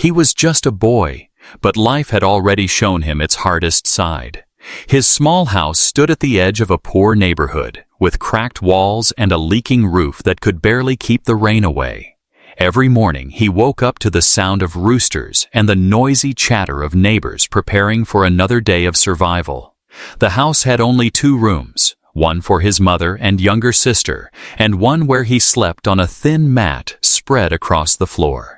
He was just a boy, but life had already shown him its hardest side. His small house stood at the edge of a poor neighborhood, with cracked walls and a leaking roof that could barely keep the rain away. Every morning he woke up to the sound of roosters and the noisy chatter of neighbors preparing for another day of survival. The house had only 2 rooms, one for his mother and younger sister, and one where he slept on a thin mat spread across the floor.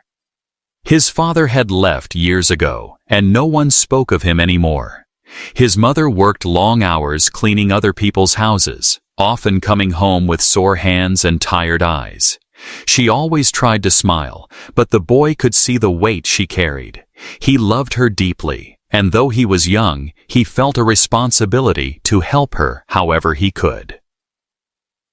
His father had left years ago, and no one spoke of him anymore. His mother worked long hours cleaning other people's houses, often coming home with sore hands and tired eyes. She always tried to smile, but the boy could see the weight she carried. He loved her deeply, and though he was young, he felt a responsibility to help her however he could.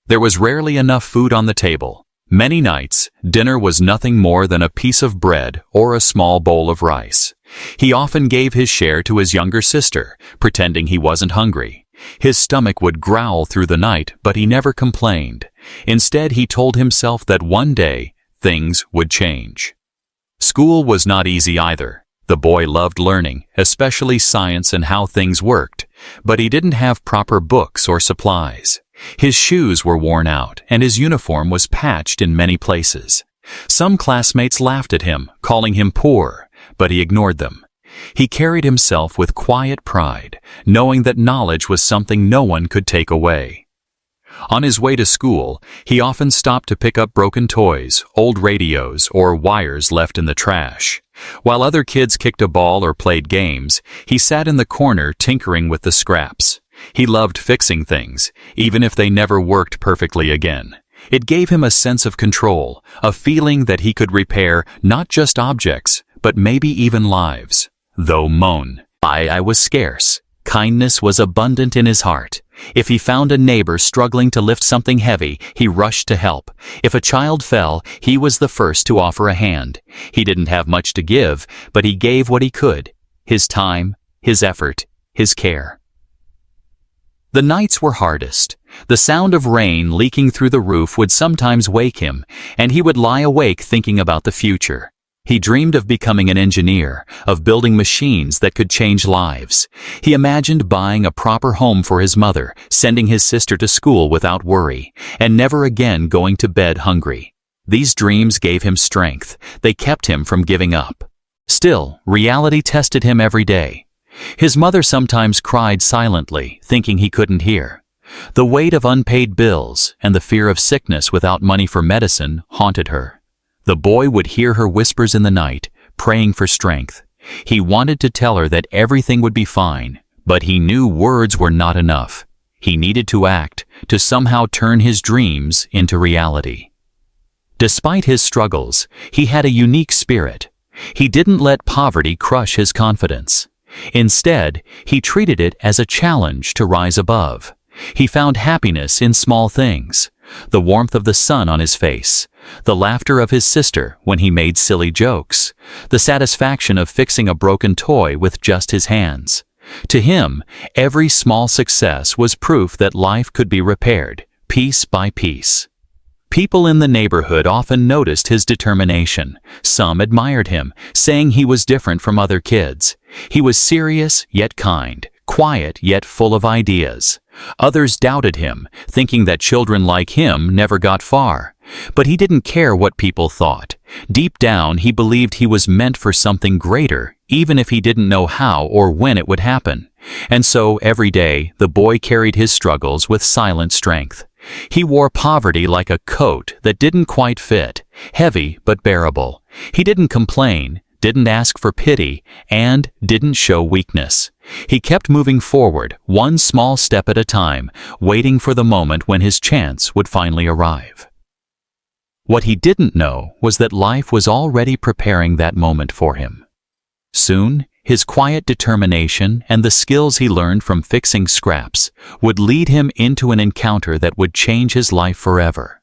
There was rarely enough food on the table. Many nights, dinner was nothing more than a piece of bread or a small bowl of rice. He often gave his share to his younger sister, pretending he wasn't hungry. His stomach would growl through the night, but he never complained. Instead, he told himself that one day, things would change. School was not easy either. The boy loved learning, especially science and how things worked, but he didn't have proper books or supplies. His shoes were worn out, and his uniform was patched in many places. Some classmates laughed at him, calling him poor, but he ignored them. He carried himself with quiet pride, knowing that knowledge was something no one could take away. On his way to school, he often stopped to pick up broken toys, old radios, or wires left in the trash. While other kids kicked a ball or played games, he sat in the corner tinkering with the scraps. He loved fixing things, even if they never worked perfectly again. It gave him a sense of control, a feeling that he could repair not just objects, but maybe even lives. Though I was scarce, kindness was abundant in his heart. If he found a neighbor struggling to lift something heavy, he rushed to help. If a child fell, he was the first to offer a hand. He didn't have much to give, but he gave what he could: his time, his effort, his care. The nights were hardest. The sound of rain leaking through the roof would sometimes wake him, and he would lie awake thinking about the future. He dreamed of becoming an engineer, of building machines that could change lives. He imagined buying a proper home for his mother, sending his sister to school without worry, and never again going to bed hungry. These dreams gave him strength. They kept him from giving up. Still, reality tested him every day. His mother sometimes cried silently, thinking he couldn't hear. The weight of unpaid bills and the fear of sickness without money for medicine haunted her. The boy would hear her whispers in the night, praying for strength. He wanted to tell her that everything would be fine, but he knew words were not enough. He needed to act, to somehow turn his dreams into reality. Despite his struggles, he had a unique spirit. He didn't let poverty crush his confidence. Instead, he treated it as a challenge to rise above. He found happiness in small things: the warmth of the sun on his face, the laughter of his sister when he made silly jokes, the satisfaction of fixing a broken toy with just his hands. To him, every small success was proof that life could be repaired, piece by piece. People in the neighborhood often noticed his determination. Some admired him, saying he was different from other kids. He was serious yet kind, quiet yet full of ideas. Others doubted him, thinking that children like him never got far. But he didn't care what people thought. Deep down, he believed he was meant for something greater, even if he didn't know how or when it would happen. And so, every day, the boy carried his struggles with silent strength. He wore poverty like a coat that didn't quite fit, heavy but bearable. He didn't complain, didn't ask for pity, and didn't show weakness. He kept moving forward, one small step at a time, waiting for the moment when his chance would finally arrive. What he didn't know was that life was already preparing that moment for him. Soon, his quiet determination and the skills he learned from fixing scraps would lead him into an encounter that would change his life forever.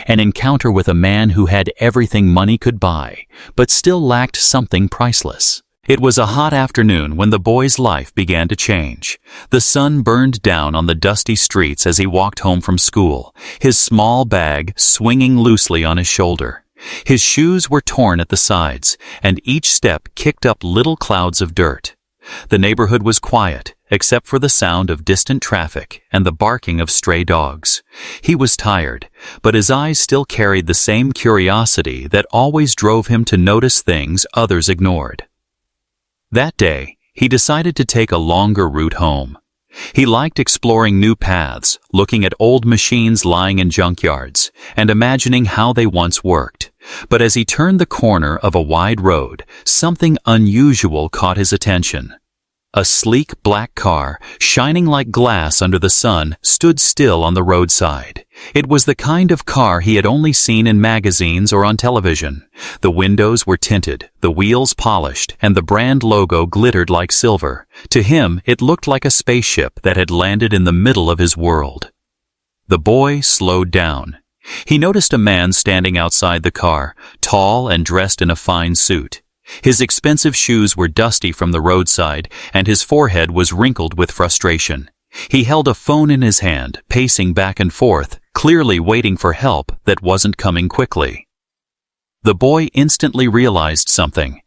An encounter with a man who had everything money could buy, but still lacked something priceless. It was a hot afternoon when the boy's life began to change. The sun burned down on the dusty streets as he walked home from school, his small bag swinging loosely on his shoulder. His shoes were torn at the sides, and each step kicked up little clouds of dirt. The neighborhood was quiet, except for the sound of distant traffic and the barking of stray dogs. He was tired, but his eyes still carried the same curiosity that always drove him to notice things others ignored. That day, he decided to take a longer route home. He liked exploring new paths, looking at old machines lying in junkyards, and imagining how they once worked. But as he turned the corner of a wide road, something unusual caught his attention. A sleek black car, shining like glass under the sun, stood still on the roadside. It was the kind of car he had only seen in magazines or on television. The windows were tinted, the wheels polished, and the brand logo glittered like silver. To him, it looked like a spaceship that had landed in the middle of his world. The boy slowed down. He noticed a man standing outside the car, tall and dressed in a fine suit. His expensive shoes were dusty from the roadside, and his forehead was wrinkled with frustration. He held a phone in his hand, pacing back and forth, clearly waiting for help that wasn't coming quickly. The boy instantly realized something.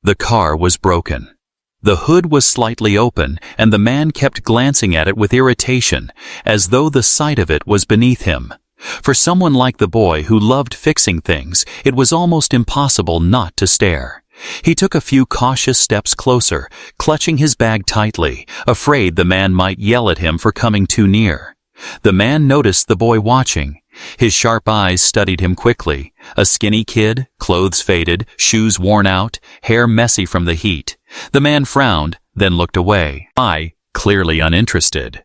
The car was broken. The hood was slightly open, and the man kept glancing at it with irritation, as though the sight of it was beneath him. For someone like the boy who loved fixing things, it was almost impossible not to stare. He took a few cautious steps closer, clutching his bag tightly, afraid the man might yell at him for coming too near. The man noticed the boy watching. His sharp eyes studied him quickly. A skinny kid, clothes faded, shoes worn out, hair messy from the heat. The man frowned, then looked away, clearly uninterested.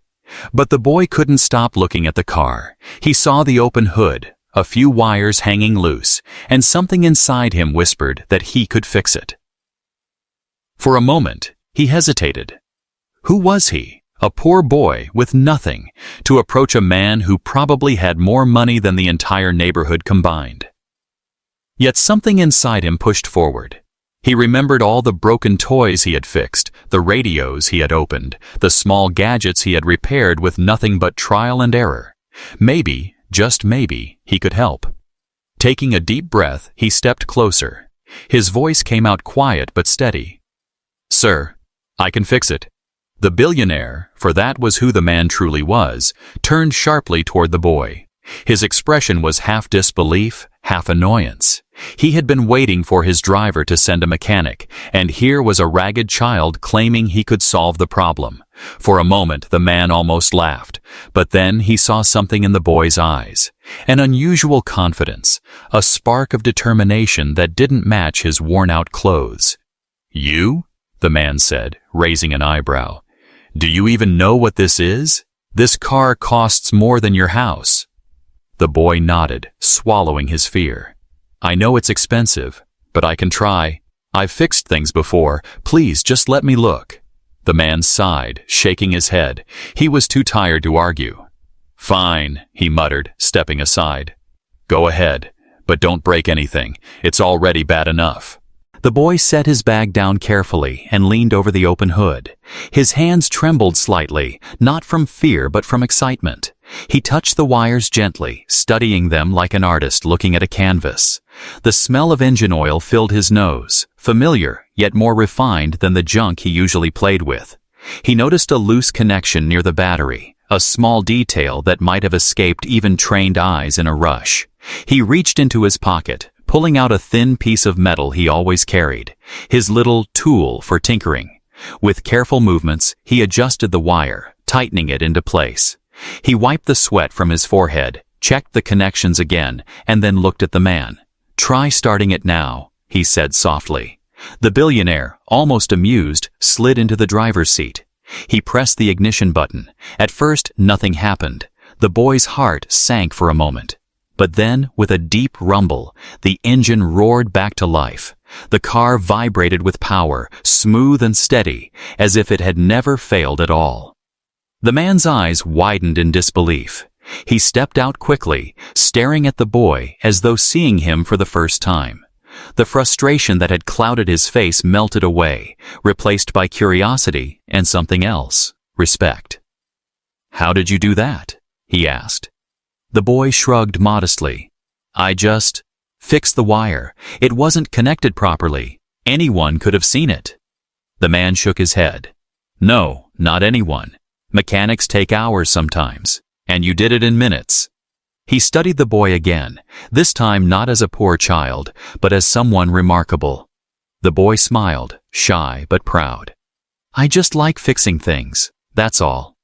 But the boy couldn't stop looking at the car. He saw the open hood, a few wires hanging loose, and something inside him whispered that he could fix it. For a moment, he hesitated. Who was he, a poor boy with nothing, to approach a man who probably had more money than the entire neighborhood combined? Yet something inside him pushed forward. He remembered all the broken toys he had fixed, the radios he had opened, the small gadgets he had repaired with nothing but trial and error. Maybe, just maybe, he could help. Taking a deep breath, he stepped closer. His voice came out quiet but steady. "Sir, I can fix it." The billionaire, for that was who the man truly was, turned sharply toward the boy. His expression was half disbelief, half annoyance. He had been waiting for his driver to send a mechanic, and here was a ragged child claiming he could solve the problem. For a moment, the man almost laughed, but then he saw something in the boy's eyes. An unusual confidence, a spark of determination that didn't match his worn-out clothes. "You?" the man said, raising an eyebrow. "Do you even know what this is? This car costs more than your house." The boy nodded, swallowing his fear. "I know it's expensive, but I can try. I've fixed things before. Please just let me look." The man sighed, shaking his head. He was too tired to argue. "Fine," he muttered, stepping aside. "Go ahead, but don't break anything. It's already bad enough." The boy set his bag down carefully and leaned over the open hood. His hands trembled slightly, not from fear but from excitement. He touched the wires gently, studying them like an artist looking at a canvas. The smell of engine oil filled his nose, familiar yet more refined than the junk he usually played with. He noticed a loose connection near the battery, a small detail that might have escaped even trained eyes in a rush. He reached into his pocket, pulling out a thin piece of metal he always carried, his little tool for tinkering. With careful movements, he adjusted the wire, tightening it into place. He wiped the sweat from his forehead, checked the connections again, and then looked at the man. "Try starting it now," he said softly. The billionaire, almost amused, slid into the driver's seat. He pressed the ignition button. At first, nothing happened. The boy's heart sank for a moment. But then, with a deep rumble, the engine roared back to life. The car vibrated with power, smooth and steady, as if it had never failed at all. The man's eyes widened in disbelief. He stepped out quickly, staring at the boy as though seeing him for the first time. The frustration that had clouded his face melted away, replaced by curiosity and something else, respect. "How did you do that?" he asked. The boy shrugged modestly. "I just Fix the wire. It wasn't connected properly. Anyone could have seen it. The man shook his head. No, not anyone. Mechanics take hours sometimes, and you did it in minutes. He studied the boy again, this time not as a poor child, but as someone remarkable. The boy smiled, shy but proud. I just like fixing things, that's all.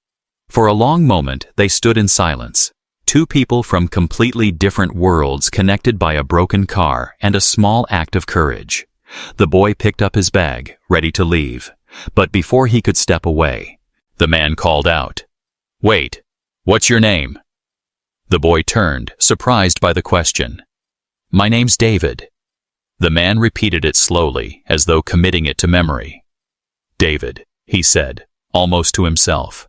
For a long moment they stood in silence, two people from completely different worlds connected by a broken car and a small act of courage. The boy picked up his bag, ready to leave, but before he could step away, the man called out, Wait, what's your name? The boy turned, surprised by the question. My name's David. The man repeated it slowly, as though committing it to memory. David, he said, almost to himself.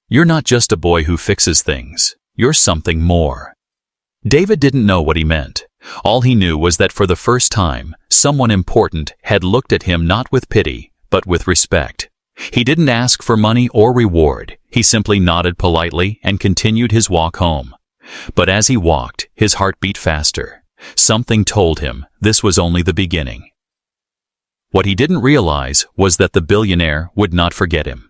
You're not just a boy who fixes things. You're something more. David didn't know what he meant. All he knew was that for the first time, someone important had looked at him not with pity, but with respect. He didn't ask for money or reward. He simply nodded politely and continued his walk home. But as he walked, his heart beat faster. Something told him this was only the beginning. What he didn't realize was that the billionaire would not forget him.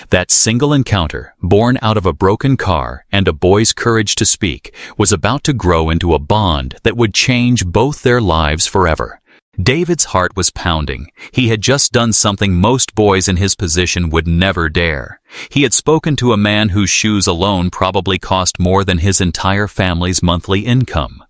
That single encounter, born out of a broken car and a boy's courage to speak, was about to grow into a bond that would change both their lives forever. David's heart was pounding. He had just done something most boys in his position would never dare. He had spoken to a man whose shoes alone probably cost more than his entire family's monthly income.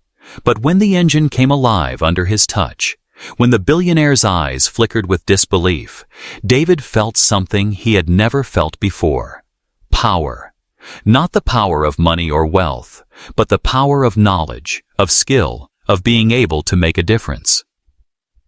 But when the engine came alive under his touch, when the billionaire's eyes flickered with disbelief, David felt something he had never felt before. Power. Not the power of money or wealth, but the power of knowledge, of skill, of being able to make a difference.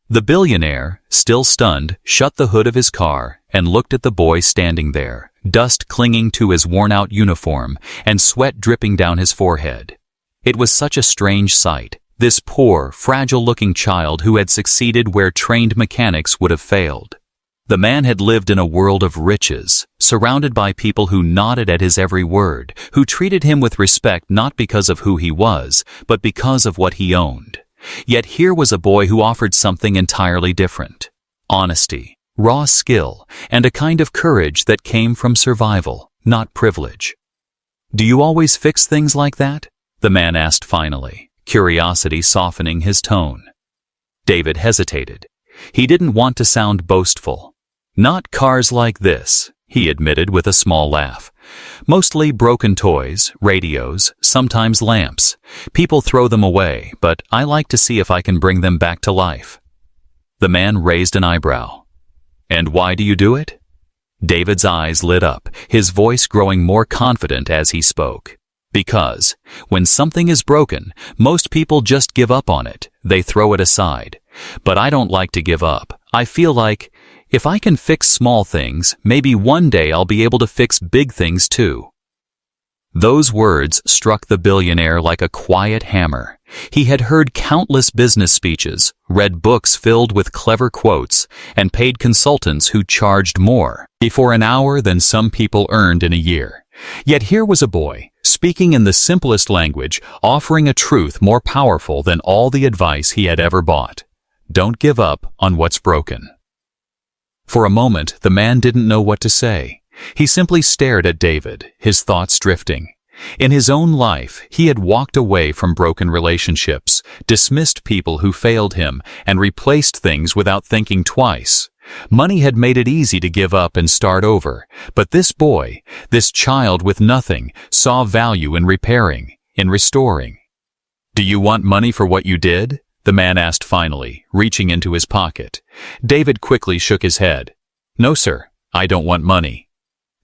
The billionaire, still stunned, shut the hood of his car and looked at the boy standing there, dust clinging to his worn-out uniform and sweat dripping down his forehead. It was such a strange sight, this poor, fragile-looking child who had succeeded where trained mechanics would have failed. The man had lived in a world of riches, surrounded by people who nodded at his every word, who treated him with respect not because of who he was, but because of what he owned. Yet here was a boy who offered something entirely different. Honesty, raw skill, and a kind of courage that came from survival, not privilege. Do you always fix things like that? The man asked finally, curiosity softening his tone. David hesitated. He didn't want to sound boastful. Not cars like this, he admitted with a small laugh. Mostly broken toys, radios, sometimes lamps. People throw them away, but I like to see if I can bring them back to life. The man raised an eyebrow. And why do you do it? David's eyes lit up, his voice growing more confident as he spoke. Because, when something is broken, most people just give up on it. They throw it aside. But I don't like to give up. I feel like, if I can fix small things, maybe one day I'll be able to fix big things too. Those words struck the billionaire like a quiet hammer. He had heard countless business speeches, read books filled with clever quotes, and paid consultants who charged more for an hour than some people earned in a year. Yet here was a boy, speaking in the simplest language, offering a truth more powerful than all the advice he had ever bought. Don't give up on what's broken. For a moment, the man didn't know what to say. He simply stared at David, his thoughts drifting. In his own life, he had walked away from broken relationships, dismissed people who failed him, and replaced things without thinking twice. Money had made it easy to give up and start over, but this boy, this child with nothing, saw value in repairing, in restoring. Do you want money for what you did? The man asked finally, reaching into his pocket. David quickly shook his head. No, sir, I don't want money.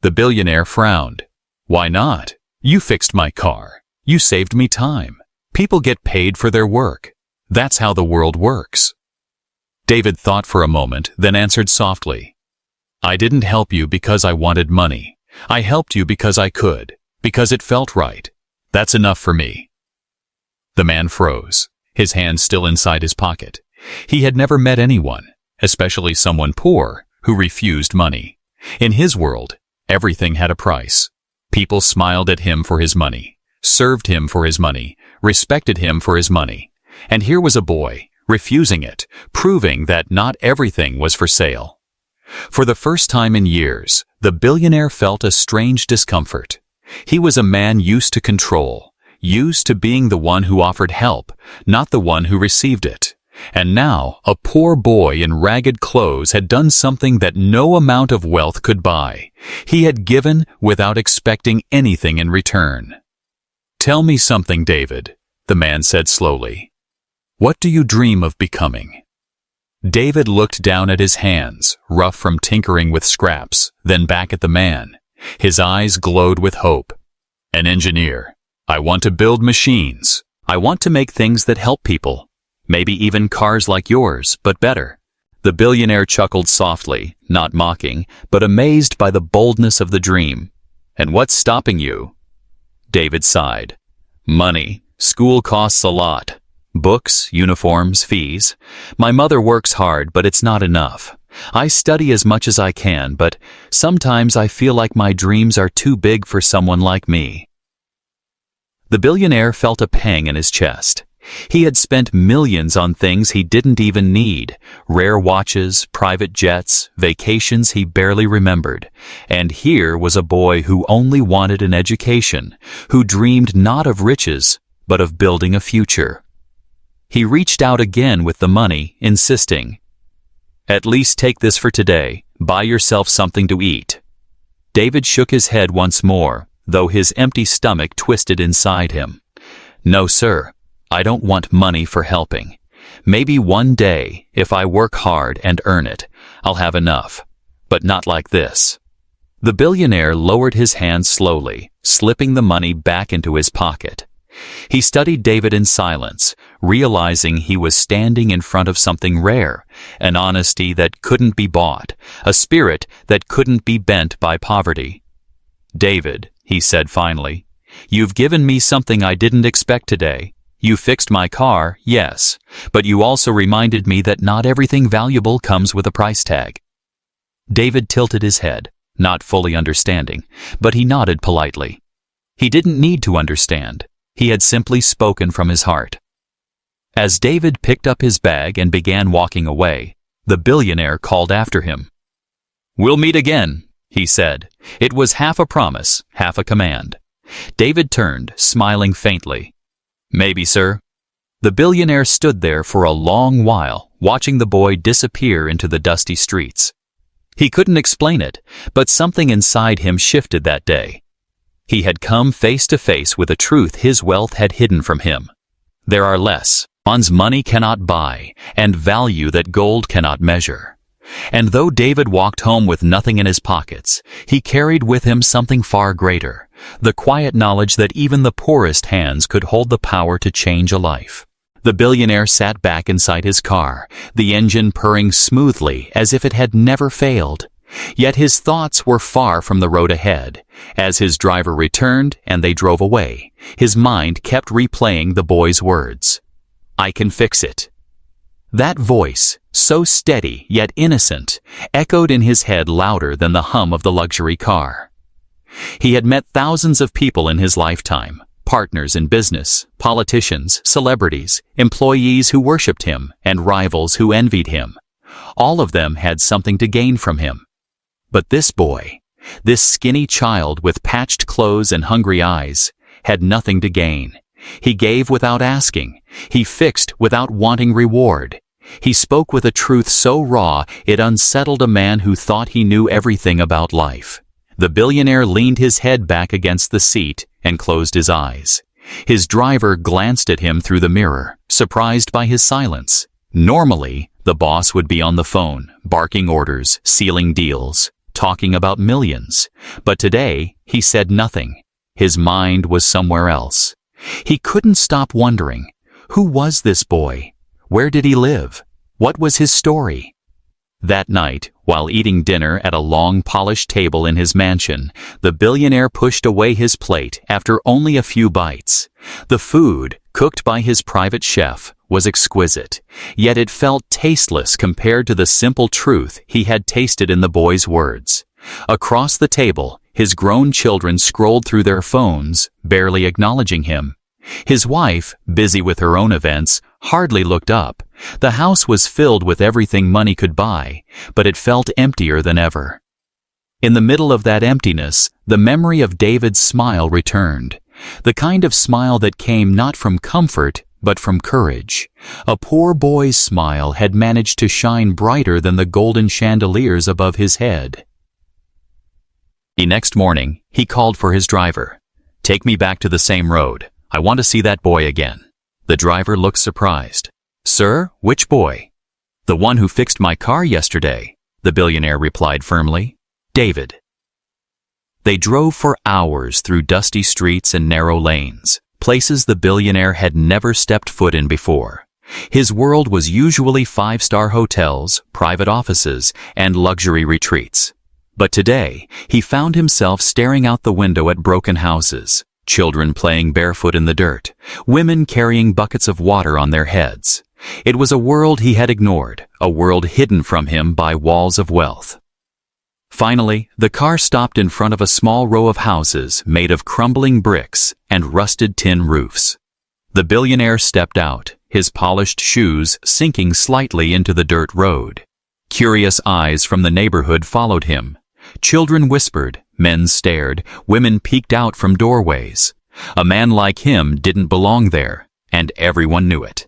The billionaire frowned. Why not? You fixed my car. You saved me time. People get paid for their work. That's how the world works. David thought for a moment, then answered softly. I didn't help you because I wanted money. I helped you because I could, because it felt right. That's enough for me. The man froze, his hand still inside his pocket. He had never met anyone, especially someone poor, who refused money. In his world, everything had a price. People smiled at him for his money, served him for his money, respected him for his money. And here was a boy, refusing it, proving that not everything was for sale. For the first time in years, the billionaire felt a strange discomfort. He was a man used to control, used to being the one who offered help, not the one who received it. And now, a poor boy in ragged clothes had done something that no amount of wealth could buy. He had given without expecting anything in return. "Tell me something, David," the man said slowly. "What do you dream of becoming?" David looked down at his hands, rough from tinkering with scraps, then back at the man. His eyes glowed with hope. "An engineer. I want to build machines. I want to make things that help people. Maybe even cars like yours, but better." The billionaire chuckled softly, not mocking, but amazed by the boldness of the dream. "And what's stopping you?" David sighed. "Money. School costs a lot. Books, uniforms, fees. My mother works hard, but it's not enough. I study as much as I can, but sometimes I feel like my dreams are too big for someone like me." The billionaire felt a pang in his chest. He had spent millions on things he didn't even need, rare watches, private jets, vacations he barely remembered. And here was a boy who only wanted an education, who dreamed not of riches, but of building a future. He reached out again with the money, insisting, "At least take this for today. Buy yourself something to eat." David shook his head once more, though his empty stomach twisted inside him. "No, sir. I don't want money for helping. Maybe one day, if I work hard and earn it, I'll have enough. But not like this." The billionaire lowered his hand slowly, slipping the money back into his pocket. He studied David in silence, realizing he was standing in front of something rare, an honesty that couldn't be bought, a spirit that couldn't be bent by poverty. "David," he said finally, "you've given me something I didn't expect today. You fixed my car, yes, but you also reminded me that not everything valuable comes with a price tag." David tilted his head, not fully understanding, but he nodded politely. He didn't need to understand. He had simply spoken from his heart. As David picked up his bag and began walking away, the billionaire called after him. "We'll meet again," he said. It was half a promise, half a command. David turned, smiling faintly. "Maybe, sir." The billionaire stood there for a long while, watching the boy disappear into the dusty streets. He couldn't explain it, but something inside him shifted that day. He had come face to face with a truth his wealth had hidden from him. There are less one's money cannot buy, and value that gold cannot measure. And though David walked home with nothing in his pockets, he carried with him something far greater, the quiet knowledge that even the poorest hands could hold the power to change a life. The billionaire sat back inside his car, the engine purring smoothly as if it had never failed. Yet his thoughts were far from the road ahead. As his driver returned and they drove away, his mind kept replaying the boy's words. "I can fix it." That voice, so steady yet innocent, echoed in his head louder than the hum of the luxury car. He had met thousands of people in his lifetime, partners in business, politicians, celebrities, employees who worshipped him, and rivals who envied him. All of them had something to gain from him. But this boy, this skinny child with patched clothes and hungry eyes, had nothing to gain. He gave without asking. He fixed without wanting reward. He spoke with a truth so raw it unsettled a man who thought he knew everything about life. The billionaire leaned his head back against the seat and closed his eyes. His driver glanced at him through the mirror, surprised by his silence. Normally, the boss would be on the phone, barking orders, sealing deals, talking about millions. But today, he said nothing. His mind was somewhere else. He couldn't stop wondering, who was this boy? Where did he live? What was his story? That night, while eating dinner at a long polished table in his mansion, the billionaire pushed away his plate after only a few bites. The food, cooked by his private chef, was exquisite, yet it felt tasteless compared to the simple truth he had tasted in the boy's words. Across the table, his grown children scrolled through their phones, barely acknowledging him. His wife, busy with her own events, hardly looked up. The house was filled with everything money could buy, but it felt emptier than ever. In the middle of that emptiness, the memory of David's smile returned. The kind of smile that came not from comfort, but from courage. A poor boy's smile had managed to shine brighter than the golden chandeliers above his head. The next morning, he called for his driver. "Take me back to the same road. I want to see that boy again." The driver looked surprised. "Sir, which boy?" "The one who fixed my car yesterday," the billionaire replied firmly. "David." They drove for hours through dusty streets and narrow lanes, places the billionaire had never stepped foot in before. His world was usually five-star hotels, private offices, and luxury retreats. But today, he found himself staring out the window at broken houses, children playing barefoot in the dirt, women carrying buckets of water on their heads. It was a world he had ignored, a world hidden from him by walls of wealth. Finally, the car stopped in front of a small row of houses made of crumbling bricks and rusted tin roofs. The billionaire stepped out, his polished shoes sinking slightly into the dirt road. Curious eyes from the neighborhood followed him. Children whispered, men stared, women peeked out from doorways. A man like him didn't belong there, and everyone knew it.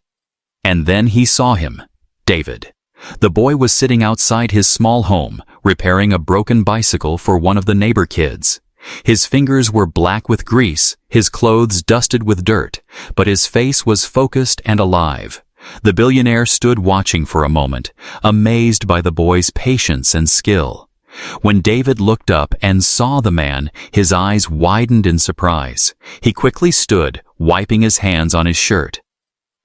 And then he saw him, David. The boy was sitting outside his small home, repairing a broken bicycle for one of the neighbor kids. His fingers were black with grease, his clothes dusted with dirt, but his face was focused and alive. The billionaire stood watching for a moment, amazed by the boy's patience and skill. When David looked up and saw the man, his eyes widened in surprise. He quickly stood, wiping his hands on his shirt.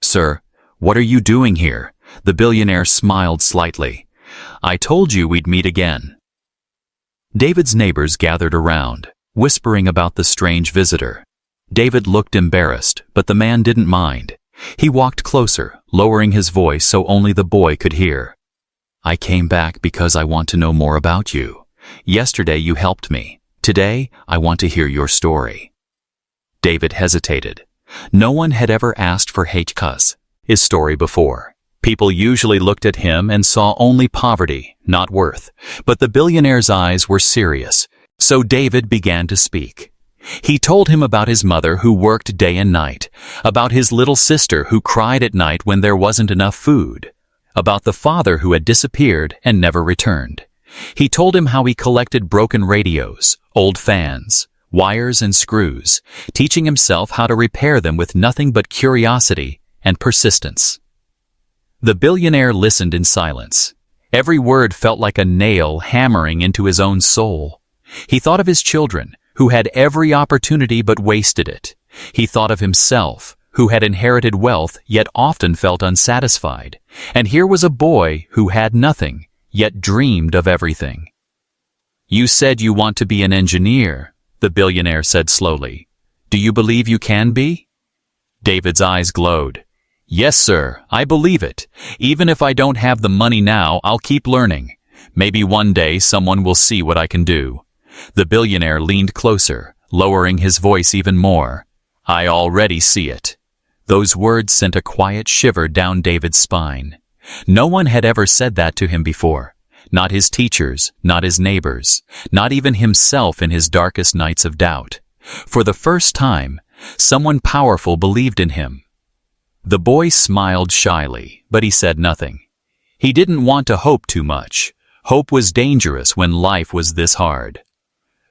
"Sir, what are you doing here?" The billionaire smiled slightly. "I told you we'd meet again." David's neighbors gathered around, whispering about the strange visitor. David looked embarrassed, but the man didn't mind. He walked closer, lowering his voice so only the boy could hear. "I came back because I want to know more about you. Yesterday you helped me. Today, I want to hear your story." David hesitated. No one had ever asked for his story before. People usually looked at him and saw only poverty, not worth. But the billionaire's eyes were serious, so David began to speak. He told him about his mother who worked day and night, about his little sister who cried at night when there wasn't enough food, about the father who had disappeared and never returned. He told him how he collected broken radios, old fans, wires and screws, teaching himself how to repair them with nothing but curiosity and persistence. The billionaire listened in silence. Every word felt like a nail hammering into his own soul. He thought of his children, who had every opportunity but wasted it. He thought of himself, who had inherited wealth yet often felt unsatisfied. And here was a boy who had nothing, yet dreamed of everything. "You said you want to be an engineer," the billionaire said slowly. "Do you believe you can be?" David's eyes glowed. "Yes, sir, I believe it. Even if I don't have the money now, I'll keep learning. Maybe one day someone will see what I can do." The billionaire leaned closer, lowering his voice even more. "I already see it." Those words sent a quiet shiver down David's spine. No one had ever said that to him before. Not his teachers, not his neighbors, not even himself in his darkest nights of doubt. For the first time, someone powerful believed in him. The boy smiled shyly, but he said nothing. He didn't want to hope too much. Hope was dangerous when life was this hard.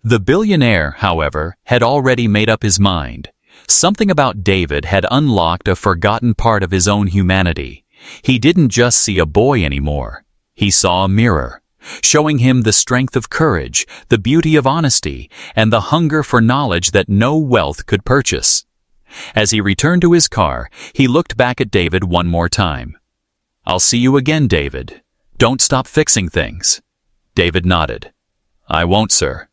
The billionaire, however, had already made up his mind. Something about David had unlocked a forgotten part of his own humanity. He didn't just see a boy anymore. He saw a mirror, showing him the strength of courage, the beauty of honesty, and the hunger for knowledge that no wealth could purchase. As he returned to his car, he looked back at David one more time. "I'll see you again, David. Don't stop fixing things." David nodded. "I won't, sir."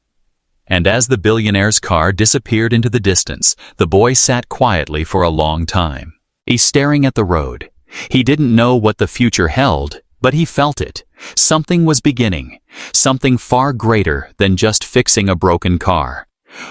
And as the billionaire's car disappeared into the distance, the boy sat quietly for a long time. He staring at the road. He didn't know what the future held, but he felt it. Something was beginning, something far greater than just fixing a broken car.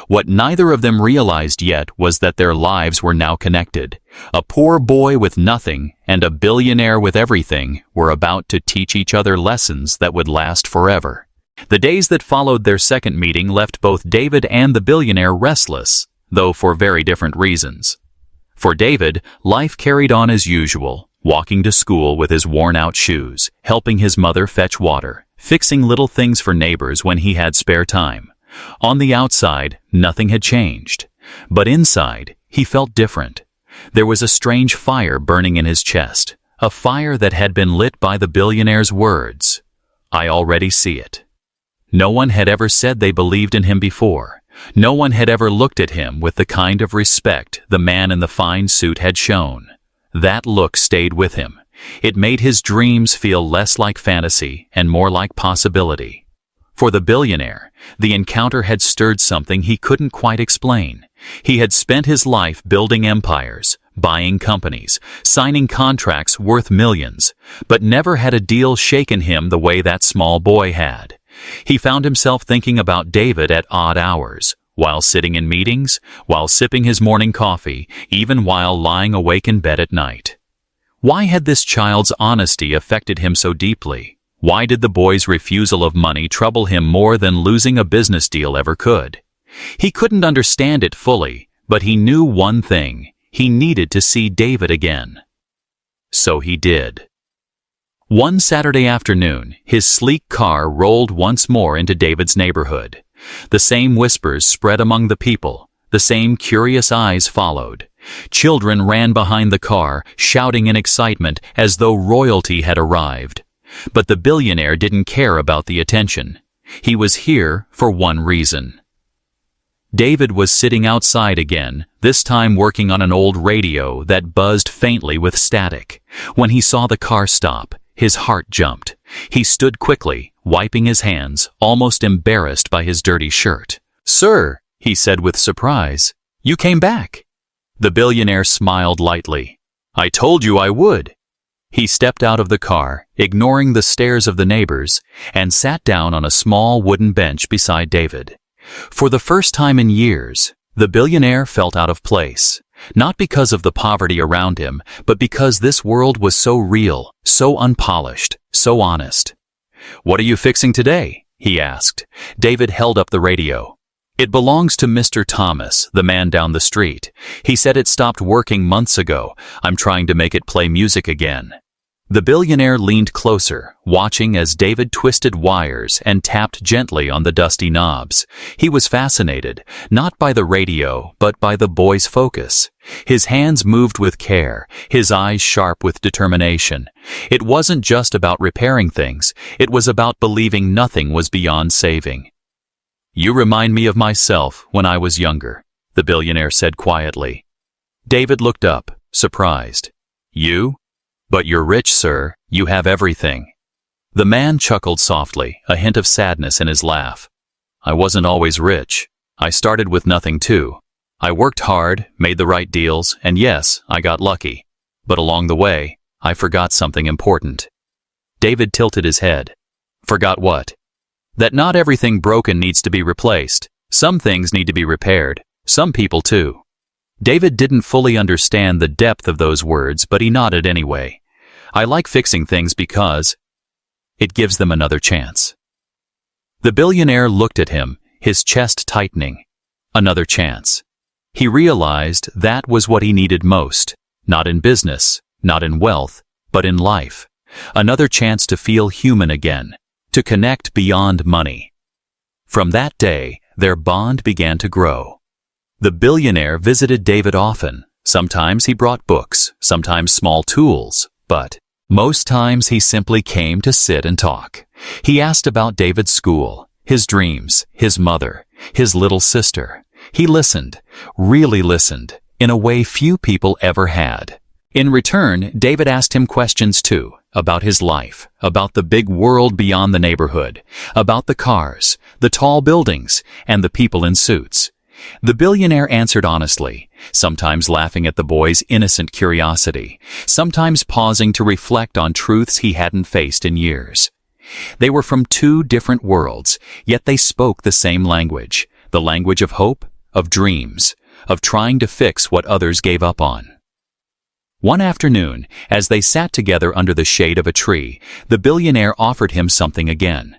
What neither of them realized yet was that their lives were now connected. A poor boy with nothing and a billionaire with everything were about to teach each other lessons that would last forever. The days that followed their second meeting left both David and the billionaire restless, though for very different reasons. For David, life carried on as usual, walking to school with his worn-out shoes, helping his mother fetch water, fixing little things for neighbors when he had spare time. On the outside, nothing had changed. But inside, he felt different. There was a strange fire burning in his chest, a fire that had been lit by the billionaire's words. "I already see it." No one had ever said they believed in him before. No one had ever looked at him with the kind of respect the man in the fine suit had shown. That look stayed with him. It made his dreams feel less like fantasy and more like possibility. For the billionaire, the encounter had stirred something he couldn't quite explain. He had spent his life building empires, buying companies, signing contracts worth millions, but never had a deal shaken him the way that small boy had. He found himself thinking about David at odd hours, while sitting in meetings, while sipping his morning coffee, even while lying awake in bed at night. Why had this child's honesty affected him so deeply? Why did the boy's refusal of money trouble him more than losing a business deal ever could? He couldn't understand it fully, but he knew one thing: he needed to see David again. So he did. One Saturday afternoon, his sleek car rolled once more into David's neighborhood. The same whispers spread among the people. The same curious eyes followed. Children ran behind the car, shouting in excitement as though royalty had arrived. But the billionaire didn't care about the attention. He was here for one reason. David was sitting outside again, this time working on an old radio that buzzed faintly with static. When he saw the car stop, his heart jumped. He stood quickly, wiping his hands, almost embarrassed by his dirty shirt. "Sir," he said with surprise, "you came back." The billionaire smiled lightly. "I told you I would." He stepped out of the car, ignoring the stares of the neighbors, and sat down on a small wooden bench beside David. For the first time in years, the billionaire felt out of place, not because of the poverty around him, but because this world was so real, so unpolished, so honest. "What are you fixing today?" he asked. David held up the radio. "It belongs to Mr. Thomas, the man down the street. He said it stopped working months ago. I'm trying to make it play music again." The billionaire leaned closer, watching as David twisted wires and tapped gently on the dusty knobs. He was fascinated, not by the radio, but by the boy's focus. His hands moved with care, his eyes sharp with determination. It wasn't just about repairing things, it was about believing nothing was beyond saving. "You remind me of myself when I was younger," the billionaire said quietly. David looked up, surprised. "You? But you're rich, sir. You have everything." The man chuckled softly, a hint of sadness in his laugh. "I wasn't always rich. I started with nothing too. I worked hard, made the right deals, and yes, I got lucky. But along the way, I forgot something important." David tilted his head. "Forgot what?" "That not everything broken needs to be replaced. Some things need to be repaired. Some people too." David didn't fully understand the depth of those words, but he nodded anyway. "I like fixing things because it gives them another chance." The billionaire looked at him, his chest tightening. Another chance. He realized that was what he needed most, not in business, not in wealth, but in life. Another chance to feel human again, to connect beyond money. From that day, their bond began to grow. The billionaire visited David often. Sometimes he brought books, sometimes small tools, but most times he simply came to sit and talk. He asked about David's school, his dreams, his mother, his little sister. He listened, really listened, in a way few people ever had. In return, David asked him questions too, about his life, about the big world beyond the neighborhood, about the cars, the tall buildings, and the people in suits. The billionaire answered honestly, sometimes laughing at the boy's innocent curiosity, sometimes pausing to reflect on truths he hadn't faced in years. They were from two different worlds, yet they spoke the same language, the language of hope, of dreams, of trying to fix what others gave up on. One afternoon, as they sat together under the shade of a tree, the billionaire offered him something again.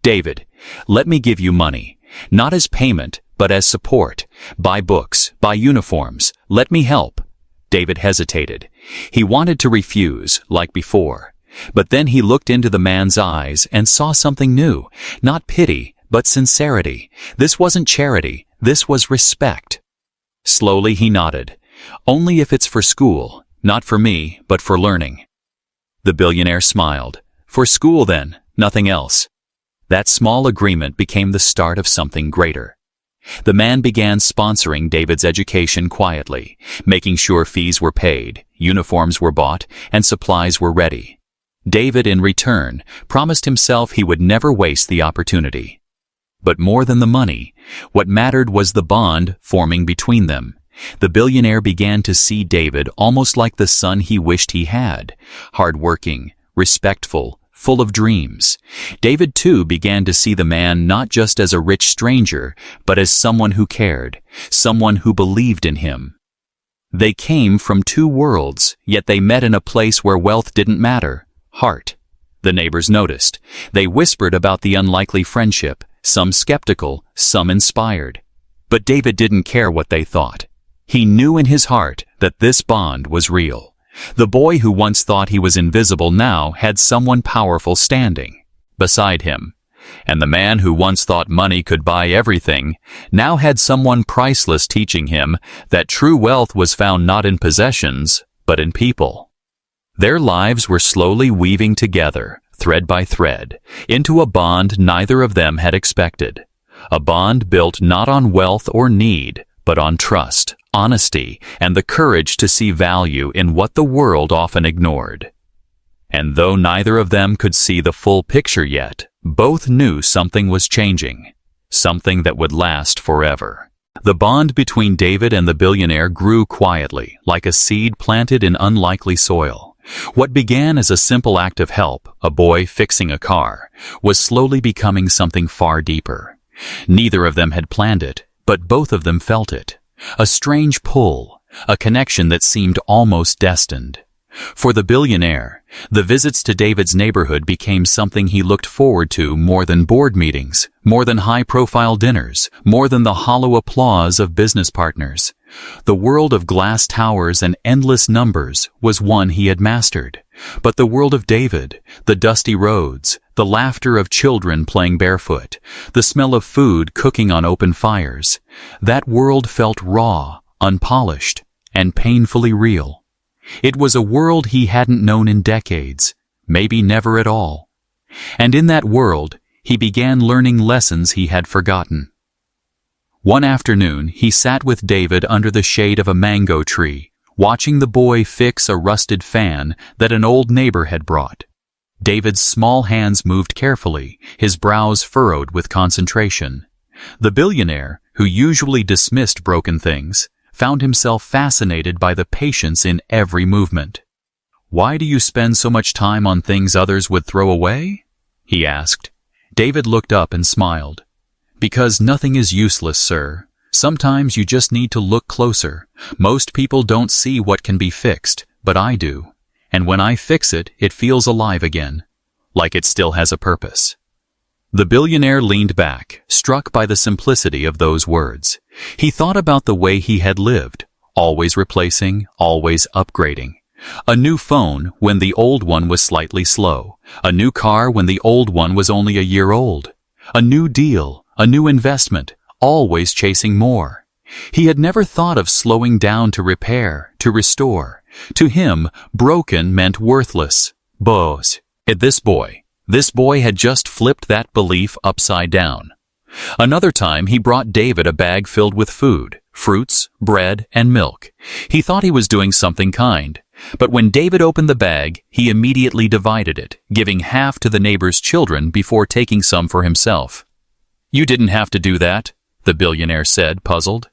"David, let me give you money, not as payment, but as support. Buy books, buy uniforms, let me help." David hesitated. He wanted to refuse, like before. But then he looked into the man's eyes and saw something new, not pity, but sincerity. This wasn't charity, this was respect. Slowly he nodded. "Only if it's for school, not for me, but for learning." The billionaire smiled. "For school then, nothing else." That small agreement became the start of something greater. The man began sponsoring David's education quietly, making sure fees were paid, uniforms were bought, and supplies were ready. David, in return, promised himself he would never waste the opportunity. But more than the money, what mattered was the bond forming between them. The billionaire began to see David almost like the son he wished he had, hard-working, respectful, full of dreams. David, too, began to see the man not just as a rich stranger, but as someone who cared, someone who believed in him. They came from two worlds, yet they met in a place where wealth didn't matter: heart. The neighbors noticed. They whispered about the unlikely friendship, some skeptical, some inspired. But David didn't care what they thought. He knew in his heart that this bond was real. The boy who once thought he was invisible now had someone powerful standing beside him. And the man who once thought money could buy everything now had someone priceless teaching him that true wealth was found not in possessions, but in people. Their lives were slowly weaving together, thread by thread, into a bond neither of them had expected. A bond built not on wealth or need, but on trust, honesty, and the courage to see value in what the world often ignored. And though neither of them could see the full picture yet, both knew something was changing, something that would last forever. The bond between David and the billionaire grew quietly, like a seed planted in unlikely soil. What began as a simple act of help, a boy fixing a car, was slowly becoming something far deeper. Neither of them had planned it, but both of them felt it. A strange pull, a connection that seemed almost destined. For the billionaire, the visits to David's neighborhood became something he looked forward to more than board meetings, more than high-profile dinners, more than the hollow applause of business partners. The world of glass towers and endless numbers was one he had mastered. But the world of David, the dusty roads, the laughter of children playing barefoot, the smell of food cooking on open fires, that world felt raw, unpolished, and painfully real. It was a world he hadn't known in decades, maybe never at all. And in that world, he began learning lessons he had forgotten. One afternoon, he sat with David under the shade of a mango tree, watching the boy fix a rusted fan that an old neighbor had brought. David's small hands moved carefully, his brows furrowed with concentration. The billionaire, who usually dismissed broken things, found himself fascinated by the patience in every movement. "Why do you spend so much time on things others would throw away?" he asked. David looked up and smiled. "Because nothing is useless, sir. Sometimes you just need to look closer. Most people don't see what can be fixed, but I do. And when I fix it, it feels alive again, like it still has a purpose." The billionaire leaned back, struck by the simplicity of those words. He thought about the way he had lived, always replacing, always upgrading. A new phone when the old one was slightly slow. A new car when the old one was only a year old. A new deal, a new investment, always chasing more. He had never thought of slowing down to repair, to restore. To him, broken meant worthless. This boy had just flipped that belief upside down. Another time he brought David a bag filled with food, fruits, bread, and milk. He thought he was doing something kind, but when David opened the bag, he immediately divided it, giving half to the neighbor's children before taking some for himself. "You didn't have to do that," the billionaire said, puzzled.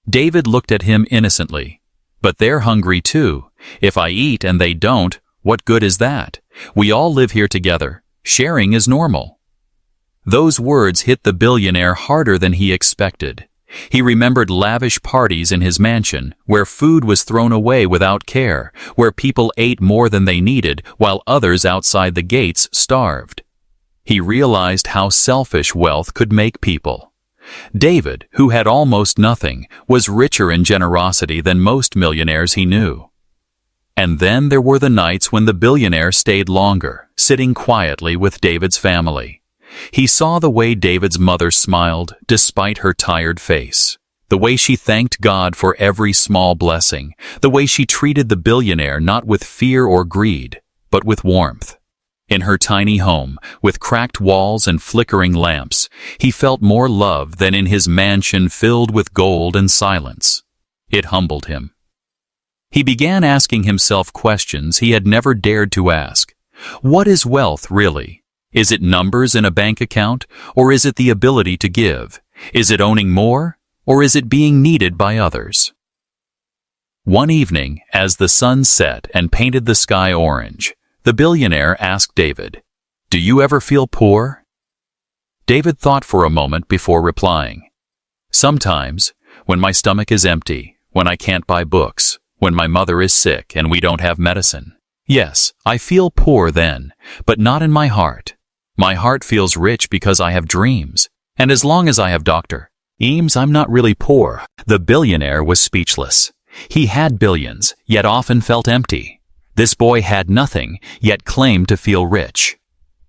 David looked at him innocently. "But they're hungry too. If I eat and they don't, what good is that? We all live here together. Sharing is normal." Those words hit the billionaire harder than he expected. He remembered lavish parties in his mansion, where food was thrown away without care, where people ate more than they needed, while others outside the gates starved. He realized how selfish wealth could make people. David, who had almost nothing, was richer in generosity than most millionaires he knew. And then there were the nights when the billionaire stayed longer, sitting quietly with David's family. He saw the way David's mother smiled despite her tired face, the way she thanked God for every small blessing, the way she treated the billionaire not with fear or greed, but with warmth. In her tiny home, with cracked walls and flickering lamps, he felt more love than in his mansion filled with gold and silence. It humbled him. He began asking himself questions he had never dared to ask. What is wealth, really? Is it numbers in a bank account, or is it the ability to give? Is it owning more, or is it being needed by others? One evening, as the sun set and painted the sky orange, the billionaire asked David, "Do you ever feel poor?" David thought for a moment before replying, "Sometimes, when my stomach is empty, when I can't buy books, when my mother is sick and we don't have medicine. Yes, I feel poor then, but not in my heart. My heart feels rich because I have dreams, and as long as I have Dr. Eames, I'm not really poor." The billionaire was speechless. He had billions, yet often felt empty. This boy had nothing, yet claimed to feel rich.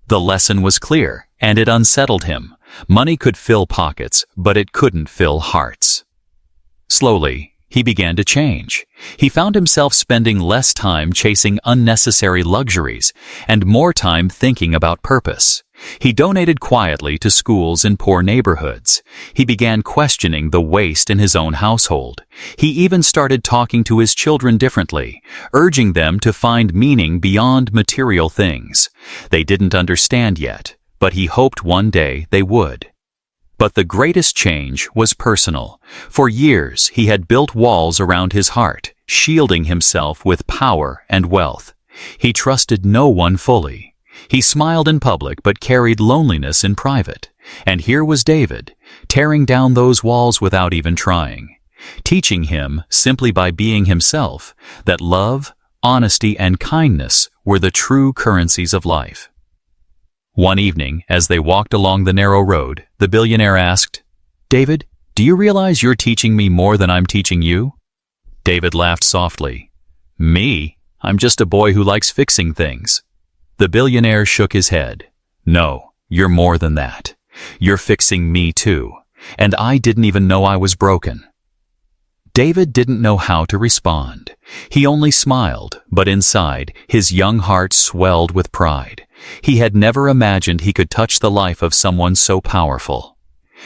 The lesson was clear, and it unsettled him. Money could fill pockets, but it couldn't fill hearts. Slowly, he began to change. He found himself spending less time chasing unnecessary luxuries and more time thinking about purpose. He donated quietly to schools in poor neighborhoods. He began questioning the waste in his own household. He even started talking to his children differently, urging them to find meaning beyond material things. They didn't understand yet, but he hoped one day they would. But the greatest change was personal. For years, he had built walls around his heart, shielding himself with power and wealth. He trusted no one fully. He smiled in public but carried loneliness in private. And here was David, tearing down those walls without even trying, teaching him, simply by being himself, that love, honesty, and kindness were the true currencies of life. One evening, as they walked along the narrow road, the billionaire asked, "David, do you realize you're teaching me more than I'm teaching you?" David laughed softly. "Me? I'm just a boy who likes fixing things." The billionaire shook his head. "No, you're more than that. You're fixing me too, and I didn't even know I was broken." David didn't know how to respond. He only smiled, but inside, his young heart swelled with pride. He had never imagined he could touch the life of someone so powerful.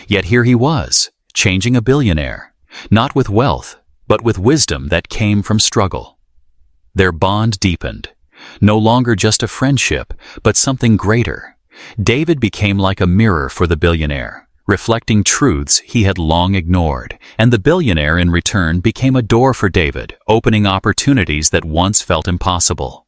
Yet here he was, changing a billionaire, not with wealth, but with wisdom that came from struggle. Their bond deepened, no longer just a friendship, but something greater. David became like a mirror for the billionaire, reflecting truths he had long ignored, and the billionaire in return became a door for David, opening opportunities that once felt impossible.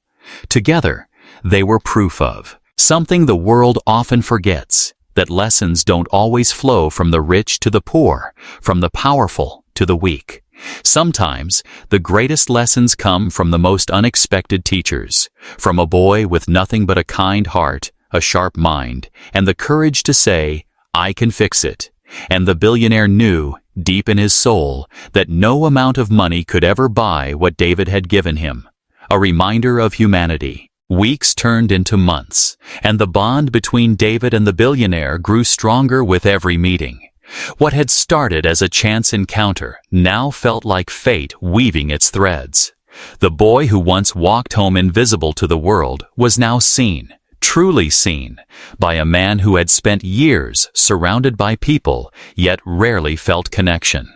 Together, they were proof of something the world often forgets, that lessons don't always flow from the rich to the poor, from the powerful to the weak. Sometimes, the greatest lessons come from the most unexpected teachers, from a boy with nothing but a kind heart, a sharp mind, and the courage to say, "I can fix it." And the billionaire knew, deep in his soul, that no amount of money could ever buy what David had given him. A reminder of humanity. Weeks turned into months, and the bond between David and the billionaire grew stronger with every meeting. What had started as a chance encounter now felt like fate weaving its threads. The boy who once walked home invisible to the world was now seen, truly seen, by a man who had spent years surrounded by people, yet rarely felt connection.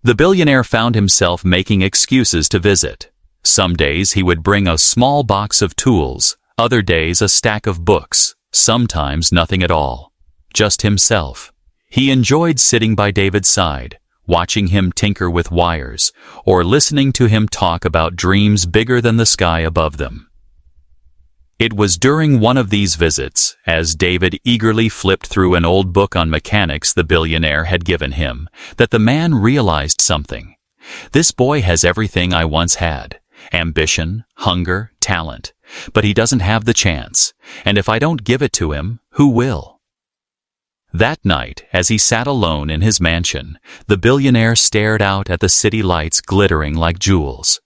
The billionaire found himself making excuses to visit. Some days he would bring a small box of tools, other days a stack of books, sometimes nothing at all, just himself. He enjoyed sitting by David's side, watching him tinker with wires, or listening to him talk about dreams bigger than the sky above them. It was during one of these visits, as David eagerly flipped through an old book on mechanics the billionaire had given him, that the man realized something. This boy has everything I once had: ambition, hunger, talent. But he doesn't have the chance, and if I don't give it to him, who will? That night, as he sat alone in his mansion, the billionaire stared out at the city lights glittering like jewels.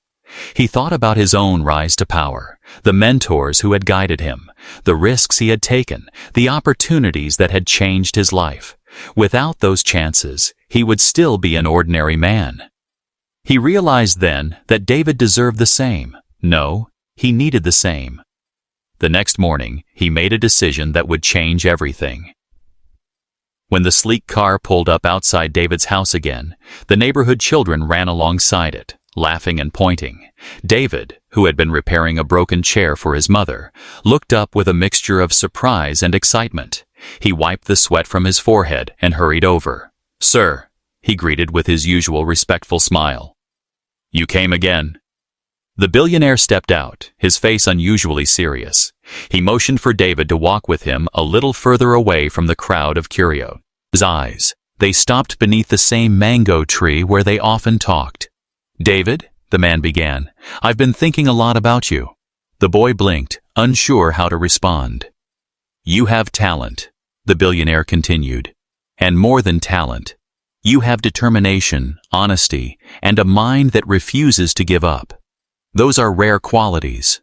He thought about his own rise to power, the mentors who had guided him, the risks he had taken, the opportunities that had changed his life. Without those chances, he would still be an ordinary man. He realized then that David deserved the same. No, he needed the same. The next morning, he made a decision that would change everything. When the sleek car pulled up outside David's house again, the neighborhood children ran alongside it, laughing and pointing. David, who had been repairing a broken chair for his mother, looked up with a mixture of surprise and excitement. He wiped the sweat from his forehead and hurried over. "Sir," he greeted with his usual respectful smile. "You came again." The billionaire stepped out, his face unusually serious. He motioned for David to walk with him a little further away from the crowd of curios. His eyes, they stopped beneath the same mango tree where they often talked. "David," the man began, "I've been thinking a lot about you." The boy blinked, unsure how to respond. "You have talent," the billionaire continued. "And more than talent. You have determination, honesty, and a mind that refuses to give up. Those are rare qualities.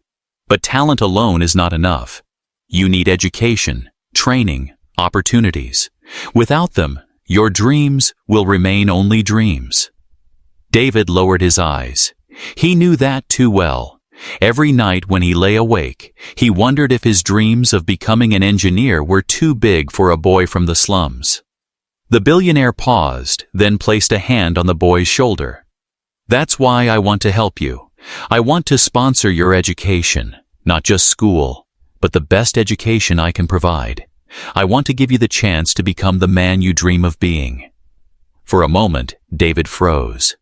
But talent alone is not enough. You need education, training, opportunities. Without them, your dreams will remain only dreams." David lowered his eyes. He knew that too well. Every night when he lay awake, he wondered if his dreams of becoming an engineer were too big for a boy from the slums. The billionaire paused, then placed a hand on the boy's shoulder. "That's why I want to help you. I want to sponsor your education, not just school, but the best education I can provide. I want to give you the chance to become the man you dream of being." For a moment, David froze.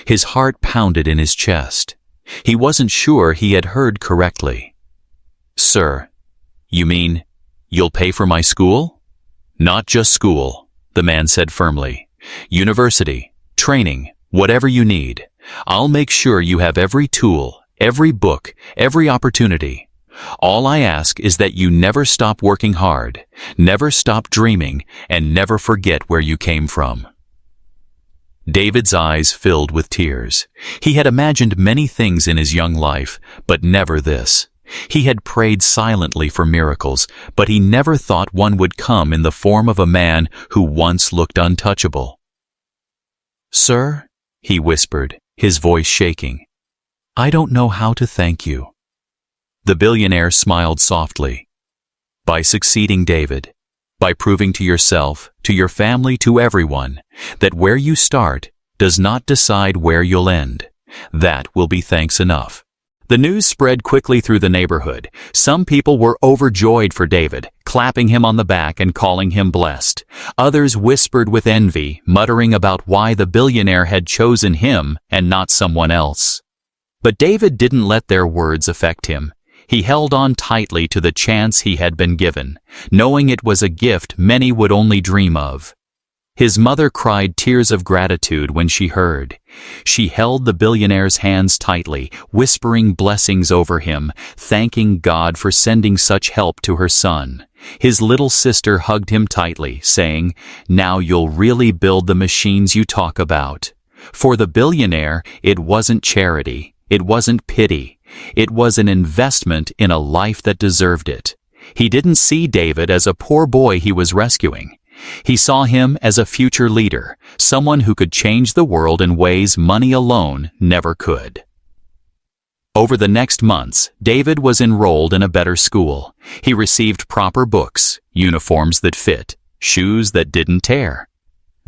His heart pounded in his chest. He wasn't sure he had heard correctly. "Sir, you mean you'll pay for my school?" "Not just school," the man said firmly. "University, training, whatever you need. I'll make sure you have every tool, every book, every opportunity. All I ask is that you never stop working hard, never stop dreaming, and never forget where you came from." David's eyes filled with tears. He had imagined many things in his young life, but never this. He had prayed silently for miracles, but he never thought one would come in the form of a man who once looked untouchable. "Sir," he whispered, his voice shaking, "I don't know how to thank you." The billionaire smiled softly. "By succeeding, David. By proving to yourself, to your family, to everyone, that where you start does not decide where you'll end. That will be thanks enough." The news spread quickly through the neighborhood. Some people were overjoyed for David, clapping him on the back and calling him blessed. Others whispered with envy, muttering about why the billionaire had chosen him and not someone else. But David didn't let their words affect him. He held on tightly to the chance he had been given, knowing it was a gift many would only dream of. His mother cried tears of gratitude when she heard. She held the billionaire's hands tightly, whispering blessings over him, thanking God for sending such help to her son. His little sister hugged him tightly, saying, "Now you'll really build the machines you talk about." For the billionaire, it wasn't charity, it wasn't pity. It was an investment in a life that deserved it. He didn't see David as a poor boy he was rescuing. He saw him as a future leader, someone who could change the world in ways money alone never could. Over the next months, David was enrolled in a better school. He received proper books, uniforms that fit, shoes that didn't tear.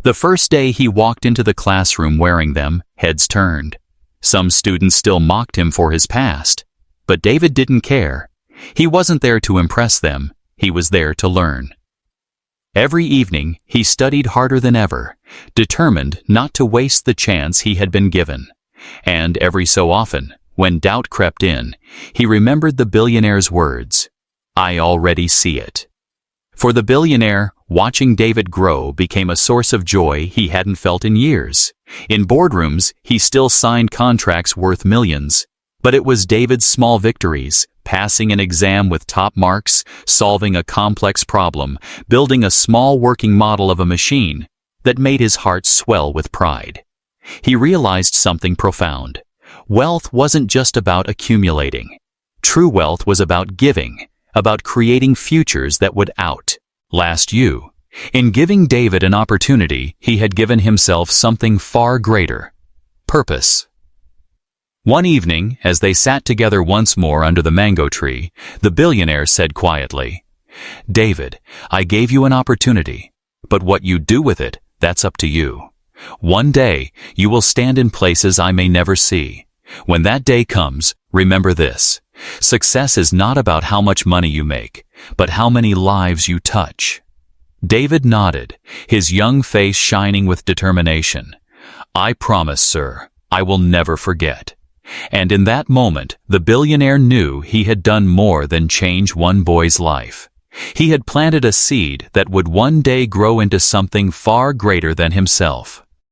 The first day he walked into the classroom wearing them, heads turned. Some students still mocked him for his past, but David didn't care. He wasn't there to impress them, he was there to learn. Every evening, he studied harder than ever, determined not to waste the chance he had been given. And every so often, when doubt crept in, he remembered the billionaire's words, I already see it." For the billionaire, watching David grow became a source of joy he hadn't felt in years. In boardrooms, he still signed contracts worth millions. But it was David's small victories, passing an exam with top marks, solving a complex problem, building a small working model of a machine, that made his heart swell with pride. He realized something profound. Wealth wasn't just about accumulating. True wealth was about giving, about creating futures that would outlast you. In giving David an opportunity, he had given himself something far greater: purpose. One evening, as they sat together once more under the mango tree, the billionaire said quietly, "David, I gave you an opportunity, but what you do with it, that's up to you. One day, you will stand in places I may never see. When that day comes, remember this: success is not about how much money you make, but how many lives you touch." David nodded, his young face shining with determination. "I promise, sir, I will never forget." And in that moment, the billionaire knew he had done more than change one boy's life. He had planted a seed that would one day grow into something far greater than himself.